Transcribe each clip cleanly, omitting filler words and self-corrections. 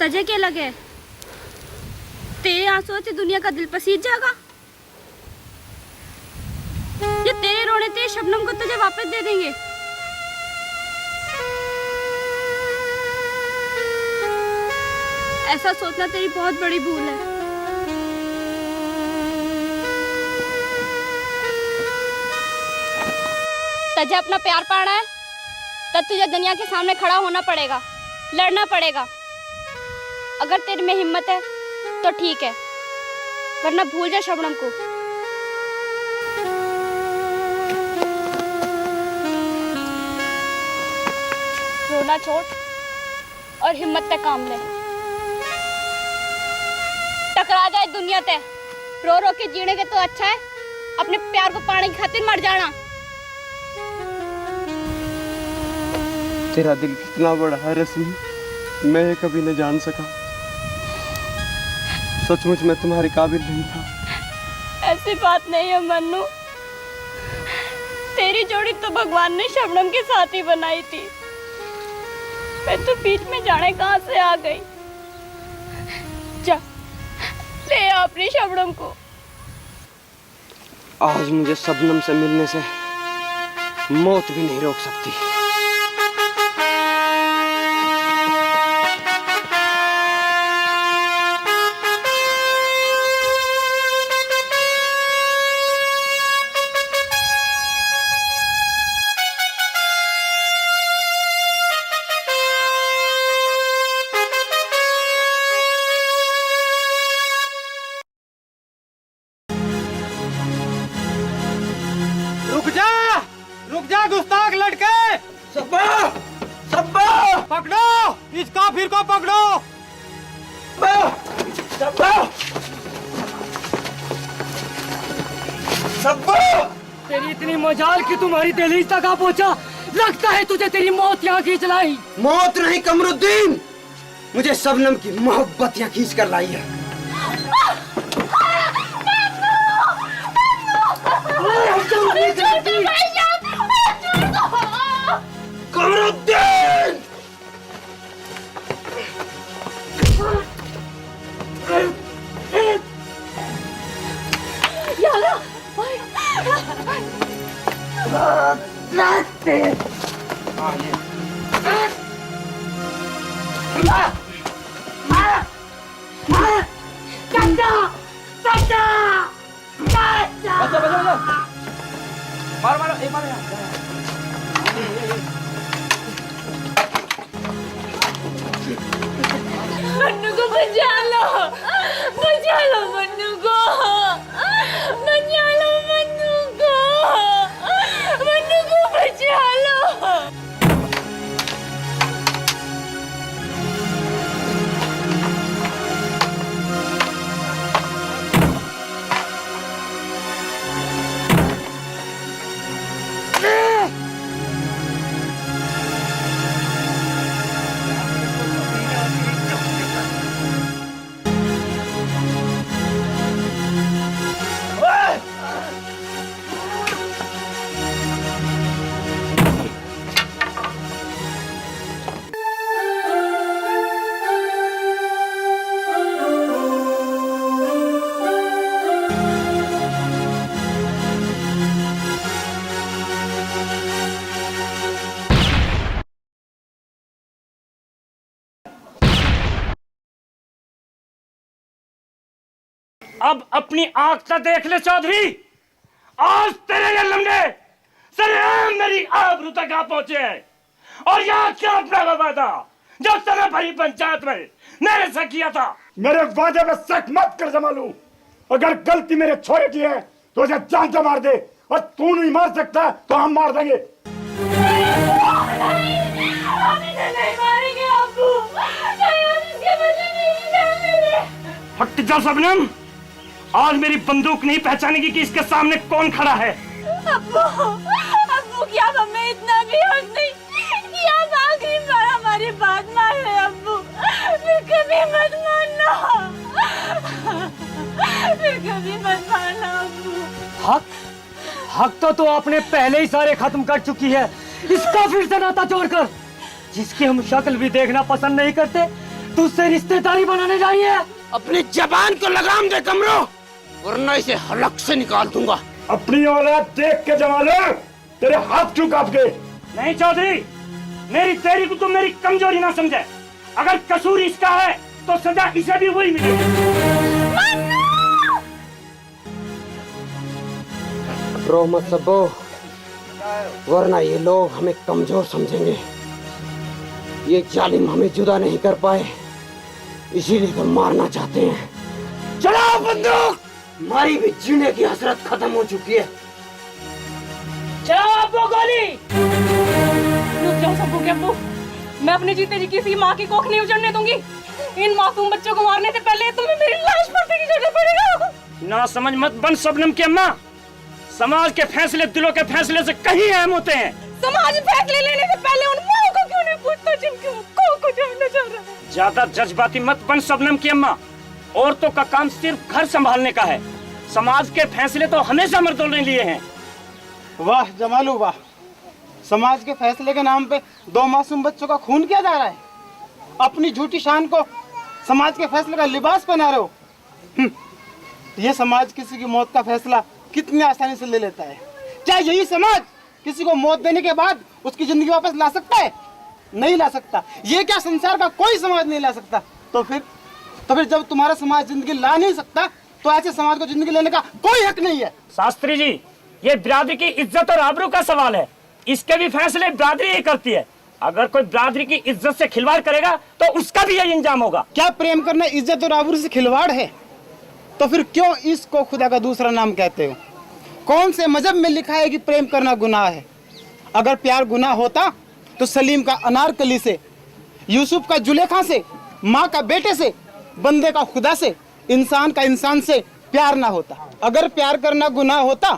तजे के लगे तेरे आंसुओं से दुनिया का दिल पसीज जाएगा। ये तेरे रोने ते शबनम को तुझे वापस दे देंगे। ऐसा सोचना तेरी बहुत बड़ी भूल है। तुझे अपना प्यार पाना है तब तुझे दुनिया के सामने खड़ा होना पड़ेगा, लड़ना पड़ेगा। अगर तेरे में हिम्मत है तो ठीक है, वरना भूल जा शबनम को। रोना छोड़ और हिम्मत पे काम ले। टकरा जाए दुनिया ते, रो रो के जीने के तो अच्छा है अपने प्यार को पाने की खातिर मर जाना। तेरा दिल कितना बड़ा है रश्मि, मैं ये कभी न जान सका। सचमुच मैं तुम्हारे काबिल नहीं था। ऐसी बात नहीं है मन्नू, तेरी जोड़ी तो भगवान ने शबनम के साथ ही बनाई थी। मैं तो बीच में जाने कहां से आ गई। जा ले आ अपनी शबनम को। आज मुझे शबनम से मिलने से मौत भी नहीं रोक सकती। रुक जा गुस्ताख लड़के। सब्बा! सब्बा! पकड़ो इस काफिर को, पकड़ो। सब्बा! सब्बा! तेरी इतनी मजाल कि तुम्हारी दहलीज तक आ पहुंचा। लगता है तुझे तेरी मौत यहाँ खींच लाई। मौत नहीं कमरुद्दीन, मुझे शबनम की मोहब्बत यहाँ खींच कर लाई है। कमरुद्दीन! मार मारो, एक मार। मन्नू को बचा लो मन्नू को, बचा लो मन्नू को बचा लो। अब अपनी आंख से देख ले चौधरी, आज तेरे ये लम्हे सरेआम मेरी आबरू तक आ पहुंचे हैं। और याद क्या अपना वो वादा जो तूने भरी पंचायत में मेरे से किया था। मेरे वादे में शक मत कर जमालू। अगर गलती मेरे छोरे की है तो उसे जान से मार दे, और तू नहीं मार सकता तो हम मार देंगे। हट जा शबनम, आज मेरी बंदूक नहीं पहचानेगी कि इसके सामने कौन खड़ा है। अब्बू क्या हमें इतना भी हक नहीं कि आप आखिरी बार हमारी बात मान ले। अब्बू फिर कभी मत मानना, फिर कभी मत मानना अब्बू। हक तो आपने पहले ही सारे खत्म कर चुकी है। इसका फिर से नाता जोड़कर, जिसकी हम शक्ल भी देखना पसंद नहीं करते, तुझसे रिश्तेदारी बनाने जा रही है। अपनी जबान को लगाम दे कमरो, वरना इसे हलक से निकाल दूंगा। अपनी औलाद देख के जमालो, तेरे हाथ क्यों कांप गए? नहीं चौधरी, मेरी तेरी को तुम मेरी कमजोरी ना समझे। अगर कसूर इसका है तो सजा इसे भी वही मिलेगी। रो मत सबो, वरना ये लोग हमें कमजोर समझेंगे। ये जालिम हमें जुदा नहीं कर पाए, इसीलिए तो मारना चाहते हैं। चलाओ बंदूक, हमारी भी जीने की हसरत खत्म हो चुकी है। चलाओ अब्बू गोली। रुक जाओ सबू के अब्बू, मैं अपने जीते जी किसी माँ की कोख नहीं उजड़ने दूंगी। इन मासूम बच्चों को मारने से पहले तुम्हें मेरी लाश पर भी चढ़ना पड़ेगा। ना समझ मत बन शबनम की अम्मा। समाज के फैसले दिलों के फैसले से कहीं अहम होते हैं। समाज फैसले लेने से पहले उन माओ को क्यों नहीं पूछता जिनके को जानना चाह रहा है। ज्यादा जज्बाती मत बन शबनम की अम्मा। औरतों का काम सिर्फ घर संभालने का है। समाज के फैसले तो हमेशा मर्दों ने लिए हैं। वाह जमालू वाह, समाज के फैसले के नाम पे 2 मासूम बच्चों का खून किया जा रहा है। अपनी झूठी शान को समाज के फैसले का लिबास पहना रहे हो। ये समाज किसी की मौत का फैसला कितनी आसानी से ले लेता है। क्या यही समाज किसी को मौत देने के बाद उसकी जिंदगी वापस ला सकता है? नहीं ला सकता। ये क्या संसार का कोई समाज नहीं ला सकता? तो फिर जब तुम्हारा समाज जिंदगी ला नहीं सकता, तो ऐसे समाज को जिंदगी लेने का कोई हक नहीं है। शास्त्री जी, ये बिरादरी की इज्जत और आबरू का सवाल है। इसके भी फैसले बिरादरी ही करती है। अगर कोई बिरादरी की इज्जत से खिलवाड़ करेगा तो उसका भी यही इंजाम होगा। क्या प्रेम करना इज्जत और आबरू से खिलवाड़ है? तो फिर क्यों इसको खुदा का दूसरा नाम कहते हो? कौन से मजहब में लिखा है कि प्रेम करना गुनाह है? अगर प्यार गुनाह होता तो सलीम का अनारकली से, यूसुफ का जुलेखा से, माँ का बेटे से, बंदे का खुदा से, इंसान का इंसान से प्यार ना होता। अगर प्यार करना गुनाह होता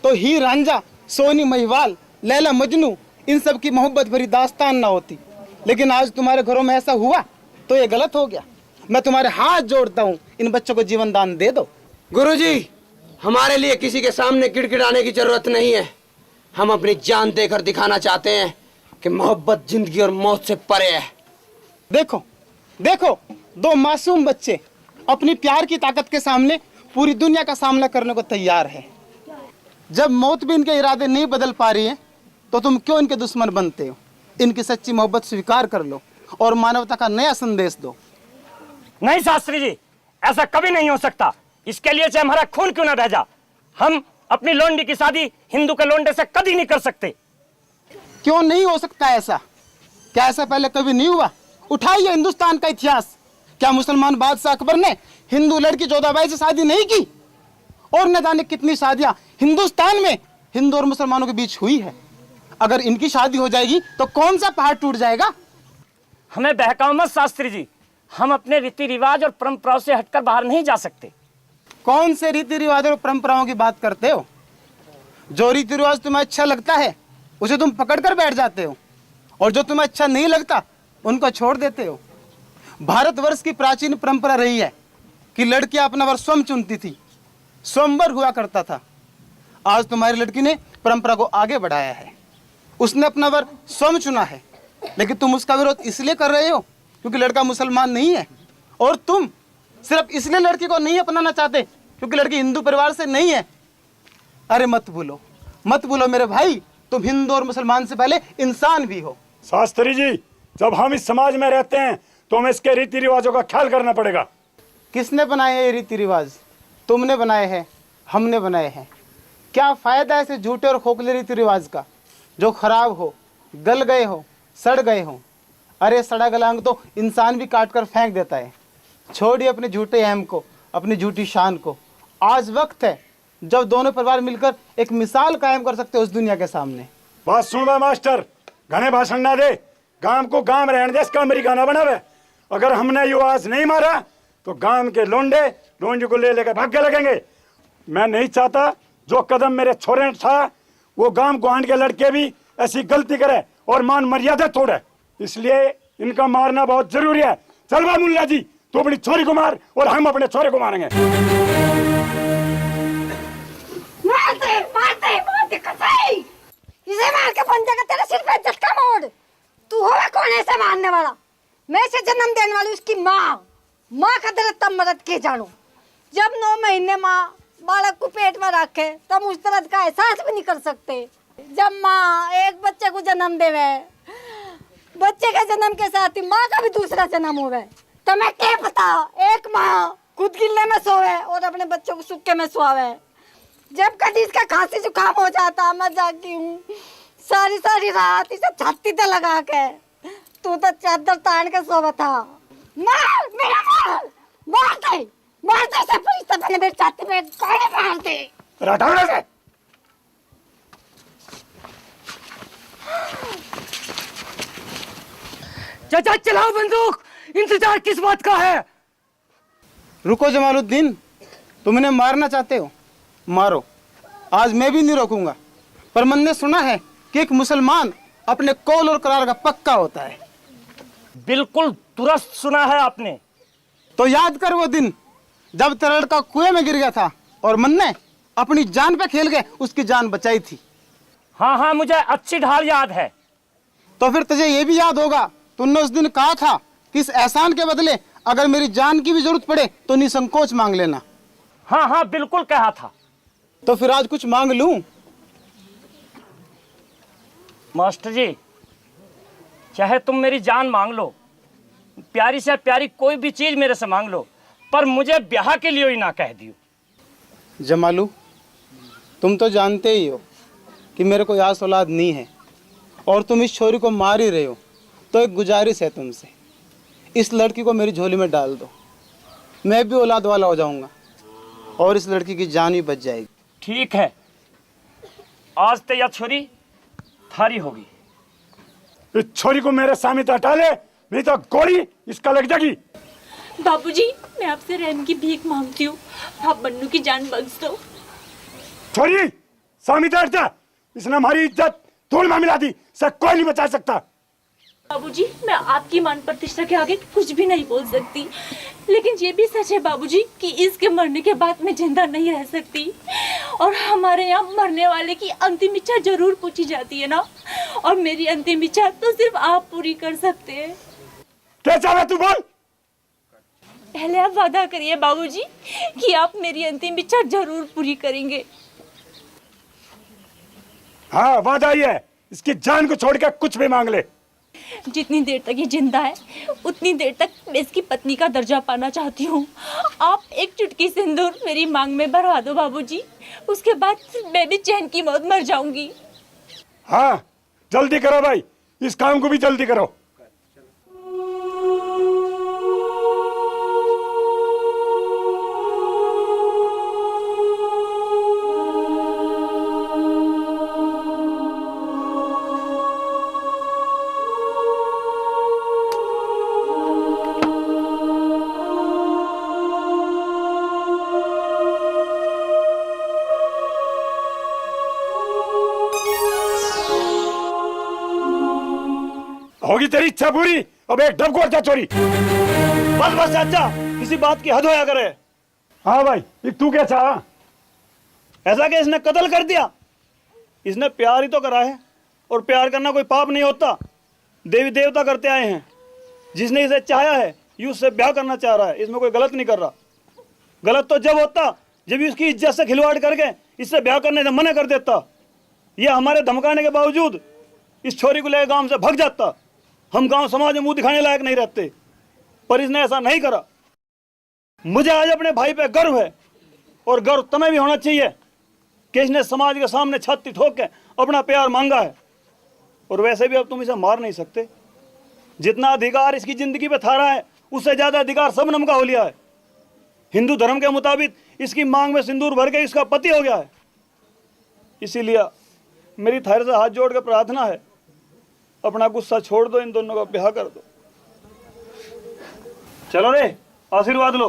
तो हीर रांझा, सोनी महिवाल, लैला मजनू, इन सब की मोहब्बत भरी दास्तान ना होती। लेकिन आज तुम्हारे घरों में ऐसा हुआ तो ये गलत हो गया। मैं तुम्हारे हाथ जोड़ता हूँ, इन बच्चों को जीवन दान दे दो। गुरुजी, हमारे लिए किसी के सामने गिड़गिड़ाने की जरूरत नहीं है। हम अपनी जान देकर दिखाना चाहते हैं कि मोहब्बत जिंदगी और मौत से परे है। देखो देखो, 2 मासूम बच्चे अपनी प्यार की ताकत के सामने पूरी दुनिया का सामना करने को तैयार है। जब मौत भी इनके इरादे नहीं बदल पा रही है तो तुम क्यों इनके दुश्मन बनते हो? इनकी सच्ची मोहब्बत स्वीकार कर लो और मानवता का नया संदेश दो। नहीं शास्त्री जी, ऐसा कभी नहीं हो सकता। इसके लिए चाहे हमारा खून क्यों ना बह जा, हम अपनी लोंडी की शादी हिंदू के लोंडे से कभी नहीं कर सकते। क्यों नहीं हो सकता ऐसा? क्या ऐसा पहले कभी नहीं हुआ? उठाइए हिंदुस्तान का इतिहास। क्या मुसलमान बादशाह अकबर ने हिंदू लड़की जोधाबाई से शादी नहीं की? और न जाने कितनी शादियां हिंदुस्तान में हिंदू और मुसलमानों के बीच हुई है। अगर इनकी शादी हो जाएगी तो कौन सा पहाड़ टूट जाएगा? हमें बहकाओ मत शास्त्री जी। हम अपने रीति रिवाज और परंपराओं से हटकर बाहर नहीं जा सकते। कौन से रीति रिवाज और परंपराओं की बात करते हो? जो रीति रिवाज तुम्हें अच्छा लगता है उसे तुम पकड़ कर बैठ जाते हो, और जो तुम्हें अच्छा नहीं लगता उनको छोड़ देते हो। भारतवर्ष की प्राचीन परंपरा रही है कि लड़कियां अपना वर स्वयं चुनती थी, स्वयंवर हुआ करता था। आज तुम्हारी लड़की ने परंपरा को आगे बढ़ाया है। उसने अपना वर स्वयं चुना है, लेकिन तुम उसका विरोध इसलिए कर रहे हो क्योंकि लड़का मुसलमान नहीं है। और तुम सिर्फ इसलिए लड़की को नहीं अपनाना चाहते क्योंकि लड़की हिंदू परिवार से नहीं है। अरे मत भूलो मेरे भाई, तुम हिंदू और मुसलमान से पहले इंसान भी हो। शास्त्री जी, जब हम इस समाज में रहते हैं तो हमें इसके रीति रिवाजों का ख्याल करना पड़ेगा। किसने बनाए हैं ये रीति रिवाज? तुमने बनाए हैं, हमने बनाए हैं। क्या फायदा है ऐसे झूठे और खोखले रीति रिवाज का जो खराब हो, गल गए हो, सड़ गए हो? अरे सड़ा गला अंग तो इंसान भी काट कर फेंक देता है। छोड़िए अपने झूठे अहम को, अपनी झूठी शान को। आज वक्त है जब दोनों परिवार मिलकर एक मिसाल कायम कर सकते हो उस दुनिया के सामने। बात सुन बा मास्टर, घने भाषण ना दे। गांव को गांव रहने दे, इसका अमेरिकाना बनावे। अगर हमने ये आवाज नहीं मारा तो गांव के लोंडे लोंडी को ले लेकर भागने लगेंगे। मैं नहीं चाहता जो कदम मेरे छोरे ने उठाया वो गांव गुआंढ के लड़के भी ऐसी गलती करे और मान मर्यादा तोड़े। इसलिए इनका मारना बहुत जरूरी है। चल बा मुल्ला जी, तू अपनी छोरी को मार और हम अपने छोरे को मारेंगे। मारते कसाई, इसे मार के पंजे का तेरे सिर पे झटका मोड़। तू होगा कौन ऐसे मारने वाला? मैं से जन्म देने वाली उसकी माँ का दर्द तब मदद के जानू जब 9 महीने माँ बालक को पेट में रखे तब उस दर्द का एहसास भी नहीं कर सकते। जब माँ एक बच्चे को जन्म देवे, बच्चे के जन्म के साथ ही माँ का भी दूसरा जन्म होवे, तो मैं क्या पता एक माँ खुद गिल्ले में सोवे और अपने बच्चों को सूखे में सोवे। जब कभी इसका खांसी जुकाम हो जाता मैं जाती हूँ सारी सारी रात इसे छाती पे लगा के, तू तो चादर तान के सोवा था। मार मेरा मार दे से फरिश्ता बने मेरी छाती पे कोड़े मार दे। हटाओ से। चाचा चलाओ बंदूक, इंतजार किस बात का है? रुको जमालुद्दीन, तुम इन्हें मारना चाहते हो मारो, आज मैं भी नहीं रोकूंगा। पर मैंने सुना है कि एक मुसलमान अपने कौल और करार का पक्का होता है। बिल्कुल दुरुस्त सुना है आपने। तो याद कर वो दिन जब तेरा लड़का कुएं में गिर गया था और मन्ने अपनी जान पे खेल के उसकी जान बचाई थी। हाँ हाँ, मुझे अच्छी ढाल याद है। तो फिर तुझे ये भी याद होगा तुमने उस दिन कहा था कि इस एहसान के बदले अगर मेरी जान की भी जरूरत पड़े तो निसंकोच मांग लेना। हाँ हाँ बिल्कुल कहा था। तो फिर आज कुछ मांग लूं? मास्टर जी, चाहे तुम मेरी जान मांग लो, प्यारी से प्यारी कोई भी चीज मेरे से मांग लो, पर मुझे ब्याह के लिए ही ना कह दियो। जमालू, तुम तो जानते ही हो कि मेरे को यास औलाद नहीं है और तुम इस छोरी को मार ही रहे हो, तो एक गुजारिश है तुमसे, इस लड़की को मेरी झोली में डाल दो, मैं भी औलाद वाला हो जाऊंगा और इस लड़की की जान भी बच जाएगी। ठीक है, आज तो यह छोरी थारी होगी। इस छोरी को मेरे सामने से हटा ले, नहीं तो गोली इसका लग जाएगी। बाबूजी, मैं आपसे रहम की भीख मांगती हूँ, आप बन्नू की जान बख्श दो। छोरी सामने से हट जा, इसने हमारी इज्जत धूल में मिला दी, से कोई नहीं बचा सकता। बाबूजी, मैं आपकी मान प्रतिष्ठा के आगे कुछ भी नहीं बोल सकती, लेकिन ये भी सच है बाबूजी कि इसके मरने के बाद मैं जिंदा नहीं रह सकती, और हमारे यहाँ मरने वाले की अंतिम इच्छा जरूर पूछी जाती है ना, और मेरी अंतिम इच्छा तो सिर्फ आप पूरी कर सकते हैं। क्या चाहे तू बोल। पहले आप वादा करिए बाबूजी कि आप मेरी अंतिम इच्छा जरूर पूरी करेंगे। हाँ वादा ही है, इसकी जान को छोड़कर कुछ भी मांग ले। जितनी देर तक ये जिंदा है उतनी देर तक मैं इसकी पत्नी का दर्जा पाना चाहती हूँ। आप एक चुटकी सिंदूर मेरी मांग में भरवा दो बाबूजी, उसके बाद मैं भी चैन की मौत मर जाऊंगी। हाँ जल्दी करो भाई, इस काम को भी जल्दी करो। होगी तेरी इच्छा पूरी, अब एक डब को जा चोरी। बस बस चाचा, किसी बात की हद होया करे। हाँ भाई, ये तू क्या चाहा? ऐसा कि इसने कत्ल कर दिया? इसने प्यार ही तो करा है, और प्यार करना कोई पाप नहीं होता। देवी देवता करते आए हैं, जिसने इसे चाहा है ये उससे ब्याह करना चाह रहा है, इसमें कोई गलत नहीं कर रहा। गलत तो जब होता जब उसकी इज्जत से खिलवाड़ करके इससे ब्याह करने से मना कर देता। यह हमारे धमकाने के बावजूद इस छोरी को लेकर गांव से भाग जाता। हम गांव समाज में मुंह दिखाने लायक नहीं रहते, पर इसने ऐसा नहीं करा। मुझे आज अपने भाई पे गर्व है, और गर्व तुम्हें भी होना चाहिए कि इसने समाज के सामने छाती ठोक के अपना प्यार मांगा है। और वैसे भी अब तुम इसे मार नहीं सकते। जितना अधिकार इसकी जिंदगी पे था रहा है, उससे ज्यादा अधिकार सबनम का हो लिया है। हिंदू धर्म के मुताबिक इसकी मांग में सिंदूर भर के इसका पति हो गया है। इसीलिए मेरी थारे से हाथ जोड़ के प्रार्थना है, अपना गुस्सा छोड़ दो, इन दोनों का ब्याह कर दो। चलो रे, आशीर्वाद लो।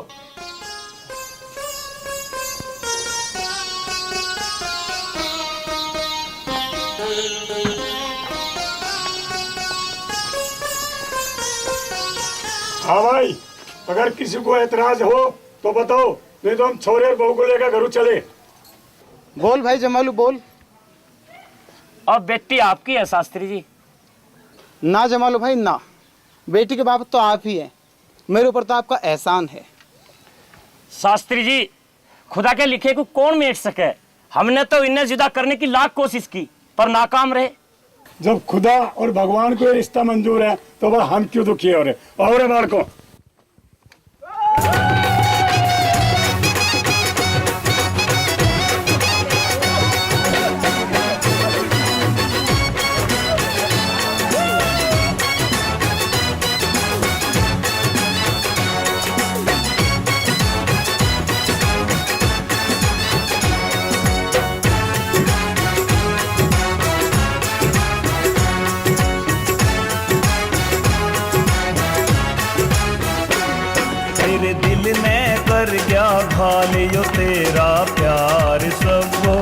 हाँ भाई, अगर किसी को एतराज हो तो बताओ, नहीं तो हम छोरे और बहू को लेकर घरों चले। बोल भाई जमालू बोल। अब बेटी आपकी है शास्त्री जी। ना जमालू भाई ना, बेटी के बाप तो आप ही हैं, मेरे ऊपर तो आपका एहसान है। शास्त्री जी, खुदा के लिखे को कौन मिट सके। हमने तो इन्हें जुदा करने की लाख कोशिश की पर नाकाम रहे। जब खुदा और भगवान को ये रिश्ता मंजूर है तो वह हम क्यों दुखी हो रहे। और बालकों, तेरे दिल ने कर गया भाल यो तेरा प्यार सबो